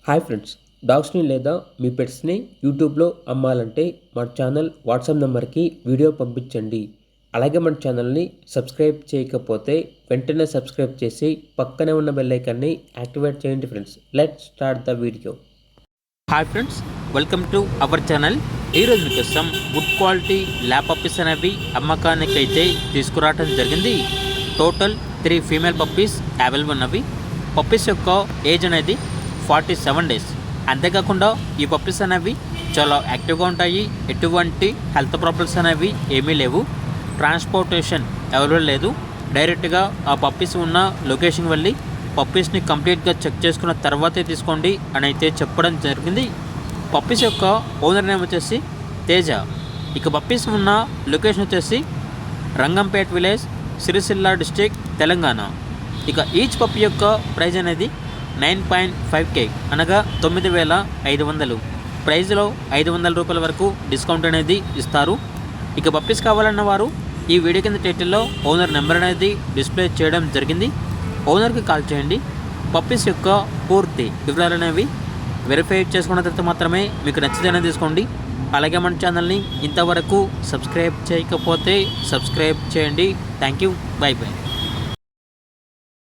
Hi friends, డాగ్స్ని లేదా మీ పెట్స్ని యూట్యూబ్లో అమ్మాలంటే మన ఛానల్ వాట్సాప్ నెంబర్కి వీడియో పంపించండి. అలాగే మన ఛానల్ని సబ్స్క్రైబ్ చేయకపోతే వెంటనే సబ్స్క్రైబ్ చేసి పక్కనే ఉన్న బెల్ ఐకాన్ని యాక్టివేట్ చేయండి friends. Let's start the video. Hi friends, welcome to our channel. ఈరోజు మీకోసం గుడ్ క్వాలిటీ ల్యాబ్ పప్పీస్ అనేవి అమ్మకానికి అయితే తీసుకురావడం జరిగింది. టోటల్ 3 ఫీమేల్ పప్పీస్ అవైలబుల్ ఉన్నవి. పప్పీస్ యొక్క ఏజ్ అనేది 47 డేస్. అంతేకాకుండా ఈ పప్పీస్ అనేవి చాలా యాక్టివ్గా ఉంటాయి. ఎటువంటి హెల్త్ ప్రాబ్లమ్స్ అనేవి ఏమీ లేవు. ట్రాన్స్పోర్టేషన్ అవైలబుల్ లేదు. డైరెక్ట్గా ఆ పప్పీస్ ఉన్న లొకేషన్కి వెళ్ళి పప్పీస్ని కంప్లీట్గా చెక్ చేసుకున్న తర్వాతే తీసుకోండి అని అయితే చెప్పడం జరిగింది. పప్పీస్ యొక్క ఓనర్ నేమ్ వచ్చేసి తేజ. ఇక పప్పీస్ ఉన్న లొకేషన్ వచ్చేసి రంగంపేట్ విలేజ్, సిరిసిల్ల డిస్టిక్, తెలంగాణ. ఇక ఈచ్ పప్పీ యొక్క ప్రైజ్ అనేది 9.5K అనగా 9,500. ప్రైజ్లో 500 రూపాయల వరకు డిస్కౌంట్ అనేది ఇస్తారు. ఇక పప్పీస్ కావాలన్న వారు ఈ వీడియో కింద టైటిల్లో ఓనర్ నెంబర్ అనేది డిస్ప్లే చేయడం జరిగింది. ఓనర్కి కాల్ చేయండి. పప్పీస్ యొక్క పూర్తి వివరాలు అనేవి వెరిఫై చేసుకున్న తర్వాత మాత్రమే మీకు నచ్చితేనే తీసుకోండి. అలాగే మన ఛానల్ని ఇంతవరకు సబ్స్క్రైబ్ చేయకపోతే సబ్స్క్రైబ్ చేయండి. Thank you. By by.